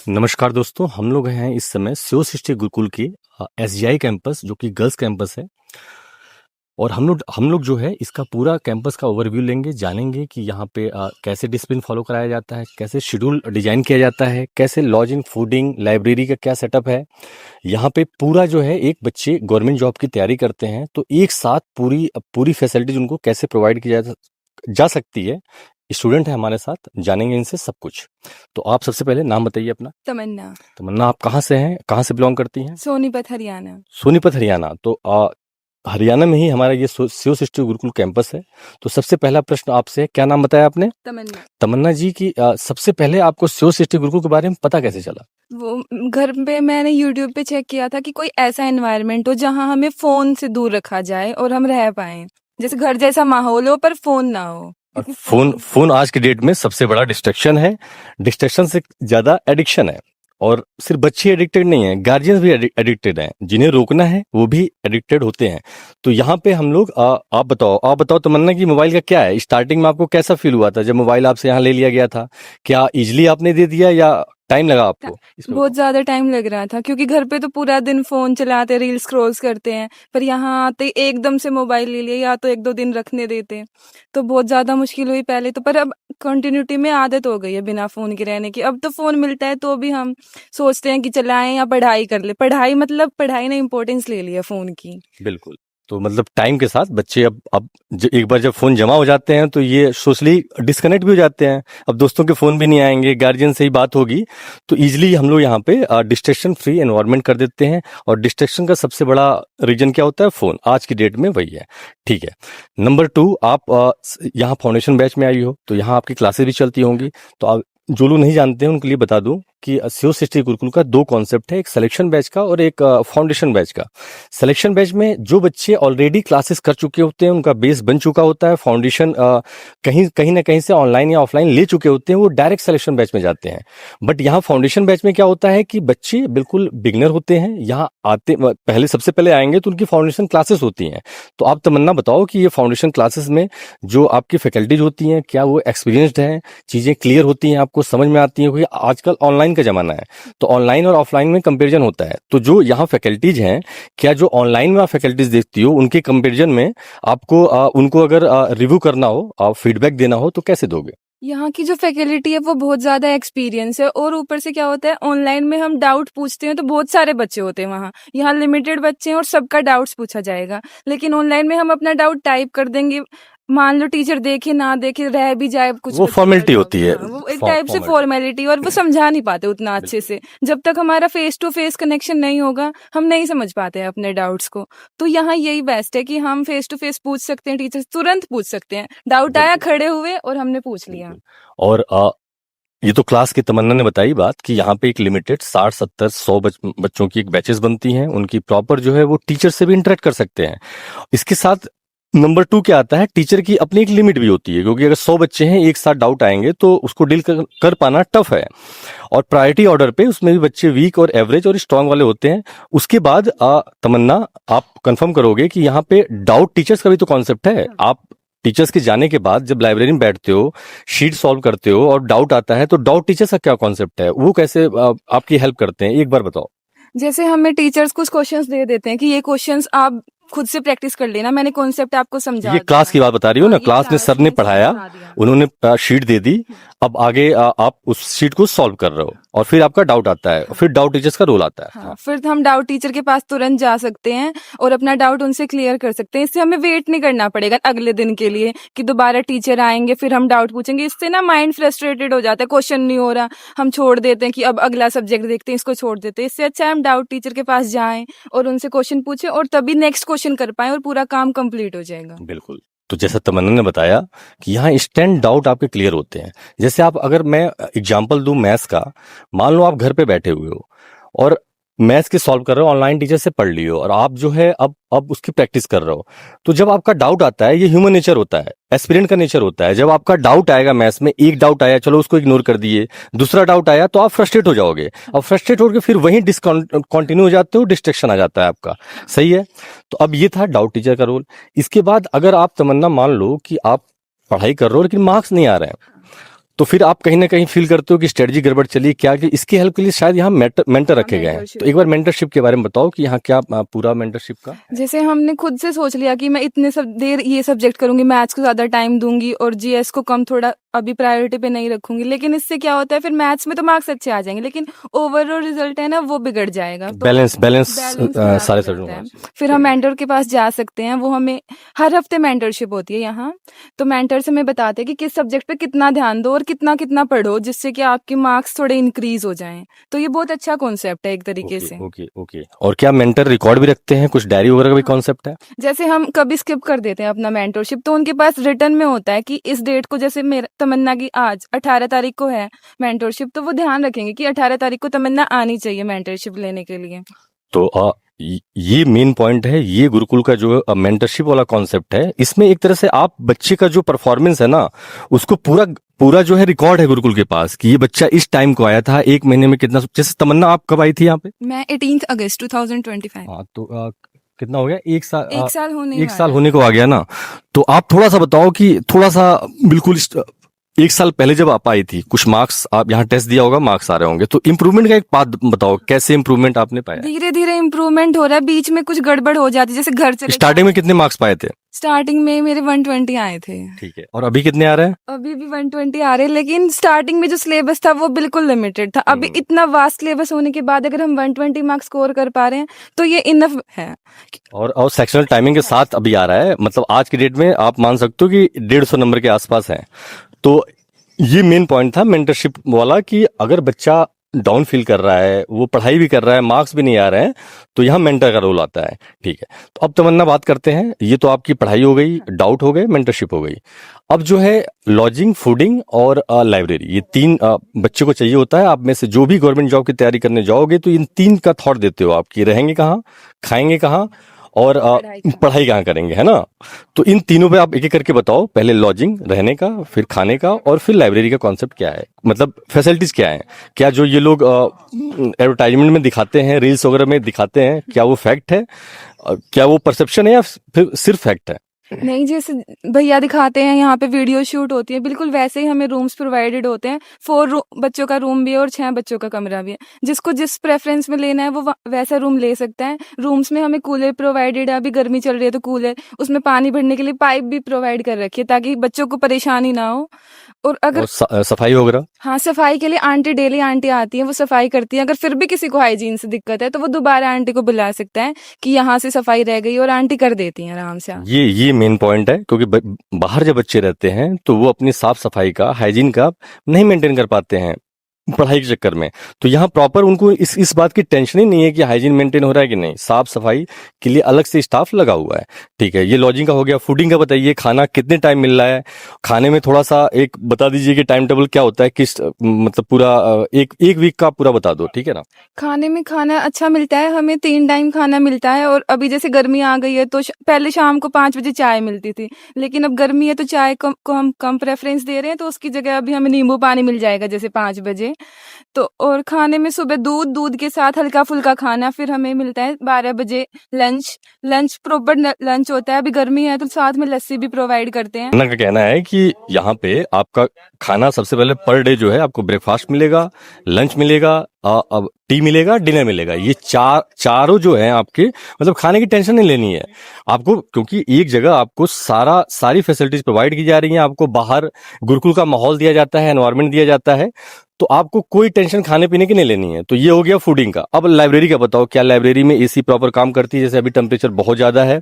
नमस्कार दोस्तों, हम लोग हैं इस समय शिव सृष्टि गुरुकुल के एसजीआई कैंपस, जो कि गर्ल्स कैंपस है। और हम लोग जो है इसका पूरा कैंपस का ओवरव्यू लेंगे, जानेंगे कि यहाँ पे कैसे डिसिप्लिन फॉलो कराया जाता है, कैसे शेड्यूल डिजाइन किया जाता है, कैसे लॉजिंग, फूडिंग, लाइब्रेरी का क्या सेटअप है। यहाँ पे पूरा जो है, एक बच्चे गवर्नमेंट जॉब की तैयारी करते हैं तो एक साथ पूरी पूरी फैसिलिटीज उनको कैसे प्रोवाइड की जा सकती है। स्टूडेंट है हमारे साथ, जानेंगे इनसे सब कुछ। तो आप सबसे पहले नाम बताइए अपना। तमन्ना। तमन्ना, आप कहाँ से हैं, कहाँ से बिलोंग करती हैं? सोनीपत हरियाणा। सोनीपत हरियाणा। तो हरियाणा में ही हमारा ये शिव सृष्टि गुरुकुल कैंपस है। तो सबसे पहला प्रश्न आपसे है, क्या नाम बताया आपने? तमन्ना। तमन्ना जी की सबसे पहले आपको शिव सृष्टि गुरुकुल के बारे में पता कैसे चला? वो घर पे मैंने यूट्यूब पे चेक किया था कि कोई ऐसा एनवायरनमेंट हो जहाँ हमें फोन से दूर रखा जाए और हम रह पाए, जैसे घर जैसा माहौल हो पर फोन ना हो। और फोन आज के डेट में सबसे बड़ा डिस्ट्रैक्शन है। डिस्ट्रैक्शन से ज्यादा एडिक्शन है। और सिर्फ बच्चे एडिक्टेड नहीं है, गार्जियंस भी एडिक्टेड हैं। जिन्हें रोकना है वो भी एडिक्टेड होते हैं। तो यहाँ पे हम लोग आप बताओ तमन्ना की मोबाइल का क्या है? स्टार्टिंग में आपको कैसा फील हुआ था जब मोबाइल आपसे यहाँ ले लिया गया था? क्या इजिली आपने दे दिया या टाइम लगा आपको इसमें? बहुत ज्यादा टाइम लग रहा था क्योंकि घर पे तो पूरा दिन फोन चलाते, रील स्क्रॉल्स करते हैं, पर यहाँ आते एकदम से मोबाइल ले लिया, या तो एक दो दिन रखने देते, तो बहुत ज्यादा मुश्किल हुई पहले तो। पर अब कंटिन्यूटी में आदत हो गई है बिना फोन के रहने की। अब तो फोन मिलता है तो भी हम सोचते हैं कि चलाएं या पढ़ाई कर ले। पढ़ाई मतलब पढ़ाई ने इम्पोर्टेंस ले लिया फोन की। बिल्कुल। तो मतलब टाइम के साथ बच्चे अब एक बार जब फोन जमा हो जाते हैं तो ये सोशली डिस्कनेक्ट भी हो जाते हैं। अब दोस्तों के फोन भी नहीं आएंगे, गार्जियन से ही बात होगी, तो इजिली हम लोग यहाँ पे डिस्ट्रैक्शन फ्री एनवायरनमेंट कर देते हैं। और डिस्ट्रैक्शन का सबसे बड़ा रीजन क्या होता है? फोन। आज की डेट में वही है। ठीक है। नंबर 2, आप यहाँ फाउंडेशन बैच में आई हो तो यहाँ आपकी क्लासेस भी चलती होंगी। तो आप जो लोग नहीं जानते हैं उनके लिए बता दूं कि शिव सृष्टि गुरुकुल का 2 कॉन्सेप्ट है, एक सिलेक्शन बैच का और एक फाउंडेशन बैच का। सिलेक्शन बैच में जो बच्चे ऑलरेडी क्लासेस कर चुके होते हैं, उनका बेस बन चुका होता है, फाउंडेशन कहीं ना कहीं से ऑनलाइन या ऑफलाइन ले चुके होते हैं, वो डायरेक्ट सिलेक्शन बैच में जाते हैं। बट यहाँ फाउंडेशन बैच में क्या होता है कि बच्चे बिल्कुल बिगनर होते हैं, यहाँ आते पहले सबसे पहले आएंगे तो उनकी फाउंडेशन क्लासेस होती हैं। तो आप तमन्ना बताओ कि ये फाउंडेशन क्लासेस में जो आपकी फैकल्टीज होती हैं, क्या वो एक्सपीरियंस्ड हैं, चीजें क्लियर होती हैं, आपको समझ में आती हैं? क्योंकि आजकल ऑनलाइन का जमाना है, तो ऑनलाइन और ऑफलाइन में कंपैरिजन होता है। तो जो यहाँ फैकल्टीज हैं, क्या जो ऑनलाइन में आप फैकल्टीज देखती हो उनके कंपैरिजन में आपको उनको अगर रिव्यू करना हो, फीडबैक देना हो, तो कैसे दोगे? यहाँ की जो फैकल्टी है वो बहुत ज्यादा एक्सपीरियंस है, और ऊपर से क्या होता है, ऑनलाइन में हम डाउट पूछते हैं तो बहुत सारे बच्चे होते हैं वहाँ। यहाँ लिमिटेड बच्चे हैं और सबका डाउट्स पूछा जाएगा, लेकिन ऑनलाइन में हम अपना डाउट टाइप कर देंगे, मान लो टीचर देखे ना देखे, रह भी जाए कुछ, वो फॉर्मेलिटी होती है। हाँ, वो एक टाइप से फॉर्मेलिटी, और वो समझा नहीं पाते उतना अच्छे से। जब तक हमारा फेस टू फेस कनेक्शन नहीं होगा हम नहीं समझ पाते हैं अपने डाउट्स को। तो यहाँ यही बेस्ट है कि हम फेस टू फेस पूछ सकते हैं, टीचर तुरंत पूछ सकते हैं, डाउट आया खड़े हुए और हमने पूछ लिया। और ये तो क्लास की तमन्ना ने बताई बात कि यहाँ पे एक लिमिटेड 60, 70, 100 बच्चों की एक बैचेस बनती हैं, उनकी प्रॉपर जो है वो टीचर से भी इंटरेक्ट कर सकते हैं। इसके साथ नंबर 2 क्या आता है, टीचर की अपनी एक लिमिट भी होती है, क्योंकि अगर 100 बच्चे हैं एक साथ डाउट आएंगे तो उसको डील कर पाना टफ है। और प्रायोरिटी ऑर्डर पे उसमें भी बच्चे वीक और एवरेज और स्ट्रांग वाले होते हैं। उसके बाद तमन्ना, आप कंफर्म करोगे कि यहाँ पे डाउट टीचर्स का भी तो कॉन्सेप्ट है। आप टीचर्स के जाने के बाद जब लाइब्रेरी में बैठते हो, शीट सॉल्व करते हो और डाउट आता है, तो डाउट टीचर्स का क्या कॉन्सेप्ट है, वो कैसे आपकी हेल्प करते हैं, एक बार बताओ। जैसे हमें टीचर्स कुछ क्वेश्चंस दे देते हैं कि ये क्वेश्चंस आप खुद से प्रैक्टिस कर लेना, मैंने कॉन्सेप्ट आपको समझा ये क्लास की बात बता रही हो ना? क्लास में सर ने पढ़ाया, उन्होंने शीट दे दी, अब आगे आप उस शीट को सॉल्व कर रहे हो और फिर आपका डाउट आता है, फिर डाउट टीचर्स का रोल आता है। हाँ, फिर हम डाउट टीचर के पास तुरंत जा सकते हैं और अपना डाउट उनसे क्लियर कर सकते हैं। इससे हमें वेट नहीं करना पड़ेगा अगले दिन के लिए कि दोबारा टीचर आएंगे फिर हम डाउट पूछेंगे। इससे ना माइंड फ्रस्ट्रेटेड हो जाता है, क्वेश्चन नहीं हो रहा, हम छोड़ देते हैं कि अब अगला सब्जेक्ट देखते हैं, इसको छोड़ देते हैं। इससे अच्छा हम डाउट टीचर के पास जाएं और उनसे क्वेश्चन पूछें और तभी नेक्स्ट क्वेश्चन कर पाए और पूरा काम कंप्लीट हो जाएगा। बिल्कुल। तो जैसा तमन्ना ने बताया कि यहाँ इंस्टेंट डाउट आपके क्लियर होते हैं। जैसे अगर मैं एग्जांपल दूं मैथ्स का, मान लो आप घर पे बैठे हुए हो और मैथ्स के सॉल्व कर रहे हो, ऑनलाइन टीचर से पढ़ लियो और आप जो है अब उसकी प्रैक्टिस कर रहे हो। तो जब आपका डाउट आता है, ये ह्यूमन नेचर होता है, एस्पिरेंट का नेचर होता है। जब आपका डाउट आएगा मैथ्स में, एक डाउट आया, चलो उसको इग्नोर कर दिए, दूसरा डाउट आया तो आप फ्रस्ट्रेट हो जाओगे। अब फ्रस्ट्रेट होकर फिर वहीं डिसकंटिन्यू हो जाते हो, डिस्ट्रैक्शन आ जाता है आपका। सही है। तो अब ये था डाउट टीचर का रोल। इसके बाद अगर आप तमन्ना मान लो कि आप पढ़ाई कर रहे हो लेकिन मार्क्स नहीं आ रहे हैं, तो फिर आप कहीं ना कहीं फील करते हो कि स्ट्रेटजी गड़बड़ चली क्या, कि इसकी हेल्प के लिए शायद यहाँ मेंटर रखे गए हैं। mentorship। तो एक बार मेंटरशिप के बारे में बताओ कि यहाँ क्या पूरा मेंटरशिप का। जैसे हमने खुद से सोच लिया कि मैं इतने सब देर ये सब्जेक्ट करूंगी, मैथ्स को ज्यादा टाइम दूंगी और जीएस को कम, थोड़ा अभी प्रायोरिटी पे नहीं रखूंगी, लेकिन इससे क्या होता है फिर मैथ्स में तो मार्क्स अच्छे आ जाएंगे लेकिन ओवरऑल रिजल्ट है ना वो बिगड़ जाएगा। तो बैलेंस खराब सारे हो जाता है। सब्जेक्ट। फिर हम मेंटर के पास जा सकते हैं, वो हमें हर हफ्ते मेंटरशिप होती है यहाँ। तो मेंटर से हमें बताते हैं कि किस सब्जेक्ट पे कितना ध्यान दो और कितना कितना पढ़ो, जिससे कि आपके मार्क्स थोड़े इंक्रीज हो जाएं। तो ये बहुत अच्छा कॉन्सेप्ट है एक तरीके से। Okay okay. और क्या मेंटर रिकॉर्ड भी रखते हैं, कुछ डायरी वगैरह का भी कॉन्सेप्ट है? जैसे हम कभी स्किप कर देते हैं अपना मेंटरशिप, तो उनके पास रिटर्न में होता है कि इस डेट को, जैसे मेरा तमन्ना की आज 18 तारीख को है मेंटरशिप, तो वो ध्यान रखेंगे कि 18 तारीख को तमन्ना आनी चाहिए मेंटरशिप लेने के लिए। तो ये मेन पॉइंट है, ये गुरुकुल का जो मेंटरशिप वाला कॉन्सेप्ट है, इसमें एक तरह से आप बच्चे का जो परफॉर्मेंस है ना उसको पूरा जो है रिकॉर्ड है गुरुकुल के पास कि ये बच्चा इस टाइम को आया था, एक महीने में कितना। जैसे तमन्ना आप कब आई थी यहाँ पे? मैं 18 अगस्त 2025। हाँ तो कितना हो गया, एक साल होने एक साल होने को आ गया ना। तो आप थोड़ा सा बताओ कि थोड़ा सा बिल्कुल एक साल पहले जब आप आई थी, कुछ मार्क्स आप यहाँ टेस्ट दिया होगा, मार्क्स आ रहे होंगे, तो इम्प्रूवमेंट का एक बात बताओ, कैसे इम्प्रूवमेंट आपने पाया? धीरे धीरे इम्प्रूवमेंट हो रहा है, बीच में कुछ गड़बड़ हो जाती है, जैसे घर चले स्टार्टिंग में कितने मार्क्स पाए थे? स्टार्टिंग में मेरे 120 आए थे। ठीक है। और अभी कितने आ रहे हैं? अभी भी 120 आ रहे हैं, लेकिन स्टार्टिंग में जो सिलेबस था वो बिल्कुल लिमिटेड था। अभी इतना वास्ट सिलेबस होने के बाद अगर हम 120 मार्क्स स्कोर कर पा रहे हैं तो ये इनफ है। और सेक्शनल टाइमिंग के साथ अभी आ रहा है, मतलब आज की डेट में आप मान सकते हो कि 150 नंबर के आसपास है। तो ये मेन पॉइंट था मेंटरशिप वाला कि अगर बच्चा डाउन फील कर रहा है, वो पढ़ाई भी कर रहा है, मार्क्स भी नहीं आ रहे हैं, तो यहाँ मेंटर का रोल आता है। ठीक है। तो अब तमन्ना बात करते हैं, ये तो आपकी पढ़ाई हो गई, डाउट हो गए, मेंटरशिप हो गई। अब जो है लॉजिंग, फूडिंग और लाइब्रेरी, ये तीन बच्चे को चाहिए होता है। आप में से जो भी गवर्नमेंट जॉब की तैयारी करने जाओगे तो इन तीन का थॉट देते हो आप कि रहेंगे कहाँ, खाएंगे कहाँ और पढ़ाई कहाँ करेंगे, है ना। तो इन तीनों पे आप एक एक करके बताओ, पहले लॉजिंग रहने का, फिर खाने का, और फिर लाइब्रेरी का कॉन्सेप्ट क्या है, मतलब फैसिलिटीज क्या है। क्या जो ये लोग एडवर्टाइजमेंट में दिखाते हैं, रील्स वगैरह में दिखाते हैं, क्या वो फैक्ट है, क्या वो परसेप्शन है या फिर सिर्फ फैक्ट है? नहीं, जैसे भैया दिखाते हैं यहाँ पे वीडियो शूट होती है, बिल्कुल वैसे ही हमें रूम्स प्रोवाइडेड होते हैं। 4 बच्चों का रूम भी है और 6 बच्चों का कमरा भी है। जिसको जिस प्रेफरेंस में लेना है वो वैसा रूम ले सकता है। रूम्स में हमें कूलर प्रोवाइडेड है, अभी गर्मी चल रही है तो कूलर, उसमें पानी भरने के लिए पाइप भी प्रोवाइड कर रखी है ताकि बच्चों को परेशानी ना हो। और अगर सफाई वगैरह, हाँ, सफाई के लिए आंटी, डेली आंटी आती है, वो सफाई करती है। अगर फिर भी किसी को हाइजीन से दिक्कत है तो वो दोबारा आंटी को बुला सकता है कि यहाँ से सफाई रह गई, और आंटी कर देती है आराम से। ये मेन पॉइंट है, क्योंकि बाहर जब बच्चे रहते हैं तो वो अपनी साफ सफाई का, हाइजीन का नहीं मेंटेन कर पाते हैं पढ़ाई के चक्कर में। तो यहाँ प्रॉपर उनको इस बात की टेंशन ही नहीं है कि हाइजीन मेंटेन हो रहा है कि नहीं, साफ सफाई के लिए अलग से स्टाफ लगा हुआ है। ठीक है, ये लॉजिंग का हो गया। फूडिंग का बताइए, खाना कितने टाइम मिल रहा है, खाने में थोड़ा सा एक बता दीजिए कि टाइम टेबल क्या होता है, किस मतलब पूरा एक वीक का पूरा बता दो, ठीक है ना। खाने में खाना अच्छा मिलता है, हमें 3 टाइम खाना मिलता है। और अभी जैसे गर्मी आ गई है तो पहले शाम को 5 बजे चाय मिलती थी, लेकिन अब गर्मी है तो चाय को हम कम प्रेफरेंस दे रहे हैं, तो उसकी जगह अभी हमें नींबू पानी मिल जाएगा जैसे 5 बजे। तो और खाने में सुबह दूध के साथ हल्का फुल्का खाना, फिर हमें मिलता है 12 बजे लंच प्रॉपर लंच होता है। अभी गर्मी है तो साथ में लस्सी भी प्रोवाइड करते हैं। का कहना है कि यहाँ पे आपका खाना सबसे पहले पर डे जो है आपको ब्रेकफास्ट मिलेगा, लंच मिलेगा, अब टी मिलेगा, डिनर मिलेगा। ये चारों जो है आपके, मतलब खाने की टेंशन नहीं लेनी है आपको, क्योंकि एक जगह आपको सारी फैसिलिटीज प्रोवाइड की जा रही हैं। आपको बाहर गुरुकुल का माहौल दिया जाता है, एनवायरनमेंट दिया जाता है, तो आपको कोई टेंशन खाने पीने की नहीं लेनी है। तो ये हो गया फूडिंग का। अब लाइब्रेरी का बताओ, क्या लाइब्रेरी में एसी प्रॉपर काम करती है? जैसे अभी टेम्परेचर बहुत ज्यादा है,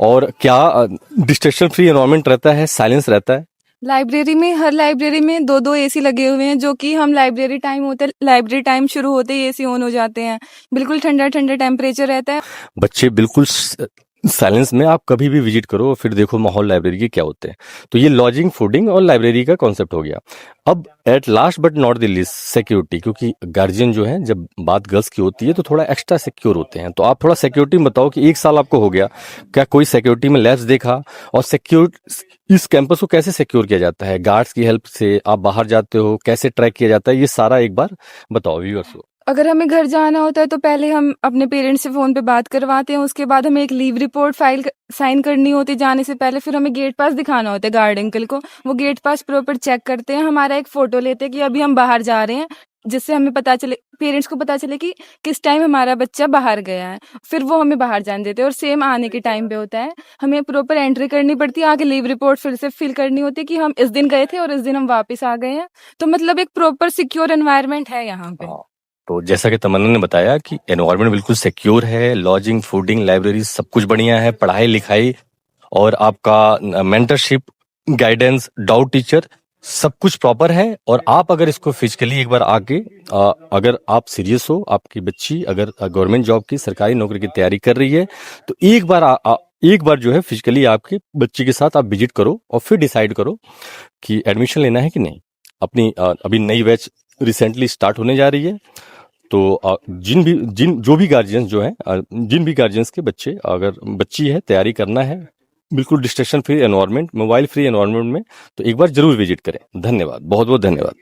और क्या डिस्ट्रैक्शन फ्री एनवायरनमेंट रहता है, साइलेंस रहता है? लाइब्रेरी में, हर लाइब्रेरी में 2-2 एसी लगे हुए हैं, जो कि हम लाइब्रेरी टाइम शुरू होते ही एसी ऑन हो जाते हैं। बिल्कुल ठंडा ठंडा टेम्परेचर रहता है। बच्चे बिल्कुल साइलेंस में, आप कभी भी विजिट करो फिर देखो माहौल लाइब्रेरी के क्या होते हैं। तो ये लॉजिंग, फूडिंग और लाइब्रेरी का कॉन्सेप्ट हो गया। अब at last but not the least, security, क्योंकि गार्जियन जो है जब बात गर्ल्स की होती है तो थोड़ा एक्स्ट्रा सिक्योर होते हैं। तो आप थोड़ा सिक्योरिटी में बताओ कि 1 साल आपको हो गया, क्या कोई सिक्योरिटी में लैप्स देखा, और सिक्योर इस कैंपस को कैसे सिक्योर किया जाता है? गार्ड्स की हेल्प से आप बाहर जाते हो, कैसे ट्रैक किया जाता है, ये सारा एक बार बताओ व्यूअर्स को। अगर हमें घर जाना होता है तो पहले हम अपने पेरेंट्स से फ़ोन पे बात करवाते हैं, उसके बाद हमें एक लीव रिपोर्ट साइन करनी होती है जाने से पहले, फिर हमें गेट पास दिखाना होता है गार्ड अंकल को। वो गेट पास प्रॉपर चेक करते हैं, हमारा एक फ़ोटो लेते हैं कि अभी हम बाहर जा रहे हैं, जिससे हमें पता चले, पेरेंट्स को पता चले कि किस टाइम हमारा बच्चा बाहर गया है। फिर वो हमें बाहर जाने देते हैं और सेम आने के टाइम पे होता है। हमें प्रॉपर एंट्री करनी पड़ती है, आगे लीव रिपोर्ट फिर से फिल करनी होती है कि हम इस दिन गए थे और इस दिन हम वापस आ गए हैं। तो मतलब एक प्रॉपर सिक्योर एनवायरनमेंट है यहाँ पे। हाँ, तो जैसा कि तमन्ना ने बताया कि एनवायरनमेंट बिल्कुल सिक्योर है, लॉजिंग, फूडिंग, लाइब्रेरी सब कुछ बढ़िया है, पढ़ाई लिखाई और आपका मेंटरशिप, गाइडेंस, डाउट टीचर सब कुछ प्रॉपर है। और आप अगर इसको फिजिकली एक बार आके अगर आप सीरियस हो, आपकी बच्ची अगर गवर्नमेंट जॉब की सरकारी नौकरी की तैयारी कर रही है, तो एक बार जो है फिजिकली आपके बच्ची के साथ आप विजिट करो और फिर डिसाइड करो कि एडमिशन लेना है कि नहीं। अपनी अभी नई बैच रिसेंटली स्टार्ट होने जा रही है, तो जो भी गार्जियंस जो हैं, जिन भी गार्जियंस के बच्चे अगर बच्ची है तैयारी करना है बिल्कुल distraction free environment, mobile free environment में, तो एक बार जरूर विजिट करें। धन्यवाद, बहुत बहुत धन्यवाद।